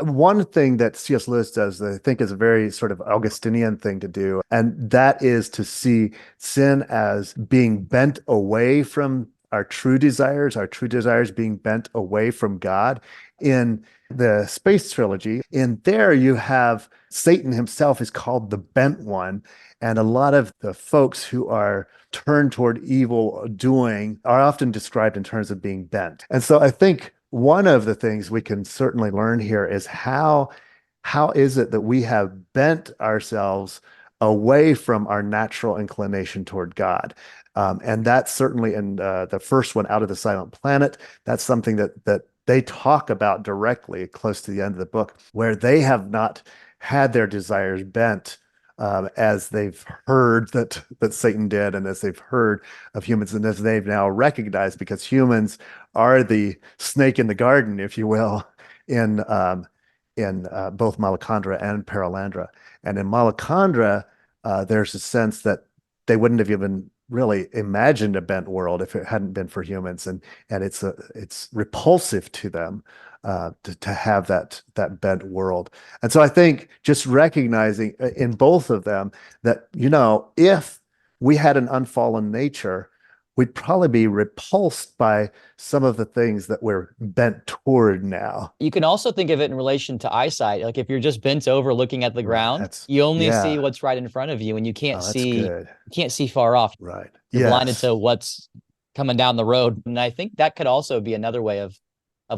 One thing that C.S. Lewis does that I think is a very sort of Augustinian thing to do, and that is to see sin as being bent away from our true desires being bent away from God. In the Space Trilogy, in there you have Satan himself is called the bent one, and a lot of the folks who are turned toward evil doing are often described in terms of being bent. And so I think one of the things we can certainly learn here is how is it that we have bent ourselves away from our natural inclination toward God? And that's certainly in the first one, Out of the Silent Planet. That's something that they talk about directly close to the end of the book, where they have not had their desires bent as they've heard that Satan did, and as they've heard of humans, and as they've now recognized, because humans are the snake in the garden, if you will, in both Malacandra and Paralandra. And in Malacandra, there's a sense that they wouldn't have even really imagined a bent world if it hadn't been for humans, and it's repulsive to them to have that bent world. And so I think just recognizing in both of them that, if we had an unfallen nature, we'd probably be repulsed by some of the things that we're bent toward now. You can also think of it in relation to eyesight. Like if you're just bent over looking at the Right. ground, That's, you only see yeah. what's right in front of you, and Oh, that's good. you can't see far off. Right. You're blinded Yes. to what's coming down the road. And I think that could also be another way of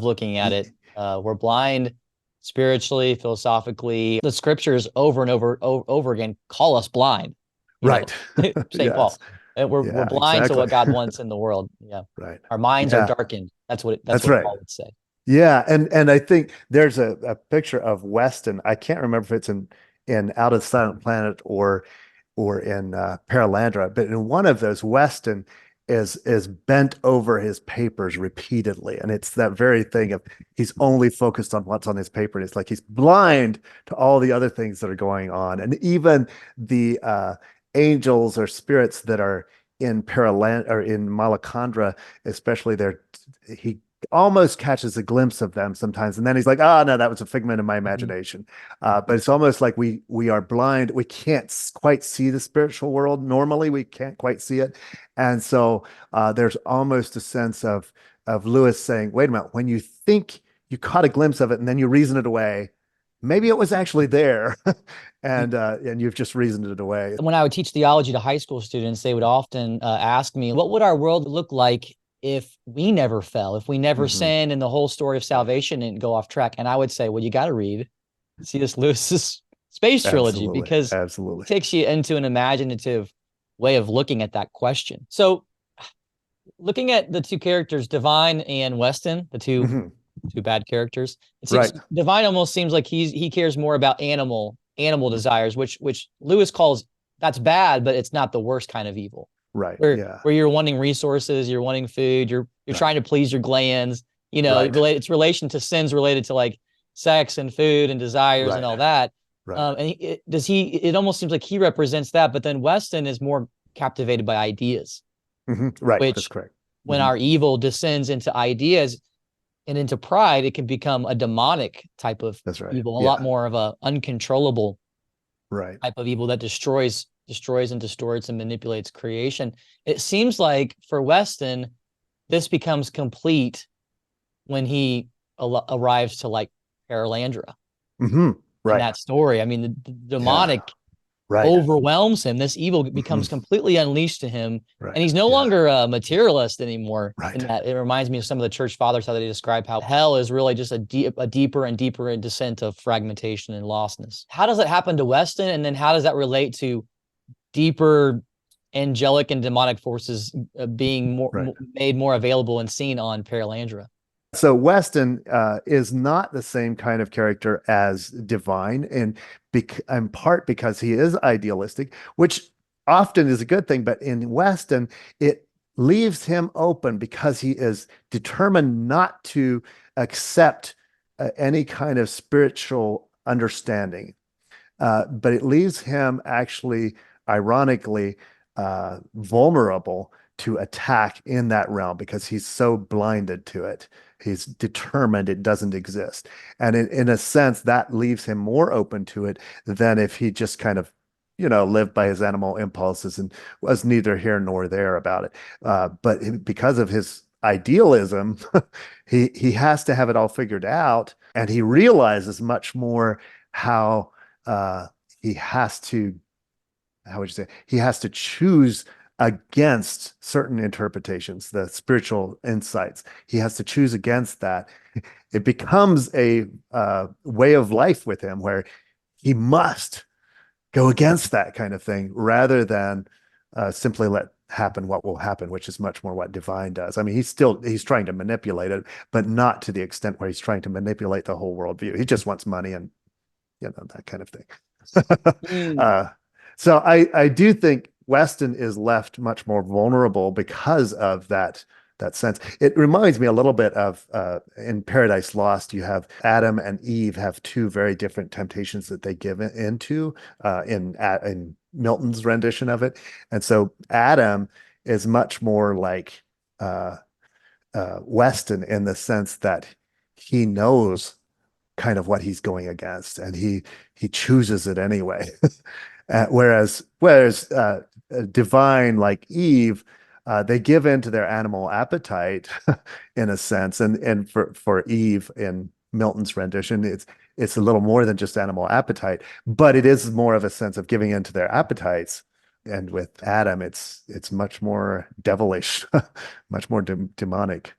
looking at it. We're blind spiritually, philosophically. The scriptures over and over again call us blind. You know, Right. St. Paul. Yes. We're Yeah, blind to exactly. what God wants in the world. Yeah. Right. Our minds are Yeah, darkened. That's that's what right. Paul would say. Yeah, and I think there's a picture of Weston. I can't remember if it's in Out of the Silent Planet or in Paralandra, but in one of those, Weston is bent over his papers repeatedly, and it's that very thing of he's only focused on what's on his paper, and it's like he's blind to all the other things that are going on, and even the angels or spirits that are in Paraland or in Malacandra, especially there, he almost catches a glimpse of them sometimes, and then he's like, "Oh no, that was a figment of my Mhm. imagination." But it's almost like we are blind. We can't quite see the spiritual world. Normally, we can't quite see it, and so there's almost a sense of Lewis saying, "Wait a minute, when you think you caught a glimpse of it, and then you reason it away, maybe it was actually there, and you've just reasoned it away." When I would teach theology to high school students, they would often ask me, what would our world look like if we never fell, if we never Hmm. sinned, and the whole story of Right. salvation didn't go off track? And I would say, well, you got to read C.S. Lewis's Space Trilogy Absolutely. because Absolutely. it takes you into an imaginative way of looking at that question. So, looking at the two characters, Divine and Weston, the Hmm. two bad characters. It seems Right. Divine almost seems like he cares more about animal desires, which Lewis calls that's bad, but it's not the worst kind of evil. Right. Where Yeah. you're wanting resources, you're wanting food, you're Right. trying to please your glands. Right. It's relation to sins related to like sex and food and desires and Right. all that. Right. It almost seems like he represents that, but then Weston is more captivated by ideas, Hmm. Right. That's which correct. when Hmm. our evil descends into ideas, and into pride, it can become a demonic type of That's right. evil, a lot Yeah. more of a uncontrollable Right. type of evil that destroys and distorts and manipulates creation. It seems like for Weston, this becomes complete when he arrives to like Paralandra Hmm. in Right. that story. I mean, the Yeah. demonic Right. overwhelms him. This evil Hmm. becomes completely unleashed to him, and Right. he's no Yeah. longer a materialist anymore. In Right. that, it reminds me of some of the church fathers how they describe how hell is really just a deeper and deeper descent of fragmentation and lostness. How does that happen to Weston, and then how does that relate to deeper angelic and demonic forces being Right. made more available and seen on Paralandra? So Weston is not the same kind of character as Divine, and in part because he is idealistic, which often is a good thing. But in Weston, it leaves him open because he is determined not to accept any kind of spiritual understanding. But it leaves him actually, ironically, vulnerable to attack in that realm because he's so blinded to it. He's determined it doesn't exist. And in a sense, that leaves him more open to it than if he just kind of, lived by his animal impulses and was neither here nor there about it. But because of his idealism, he has to have it all figured out, and he realizes much more how he has to how would you say he has to choose against certain interpretations, the spiritual insights. He has to choose against that. It becomes a way of life with him where he must go against that kind of thing rather than simply let happen what will happen, which is much more what divine does. I mean, he's trying to manipulate it, but not to the extent where he's trying to manipulate the whole worldview. He just wants money and that kind of thing. Mm. uh, so I do think Weston is left much more vulnerable because of that sense. It reminds me a little bit of in Paradise Lost, you have Adam and Eve have two very different temptations that they give into in Milton's rendition of it. And so Adam is much more like uh, Weston in the sense that he knows kind of what he's going against, and he chooses it anyway. Whereas divine like Eve, they give in to their animal appetite in a sense, and for Eve in Milton's rendition, it's a little more than just animal appetite, but it is more of a sense of giving in to their appetites. And with Adam, it's much more devilish, much more demonic.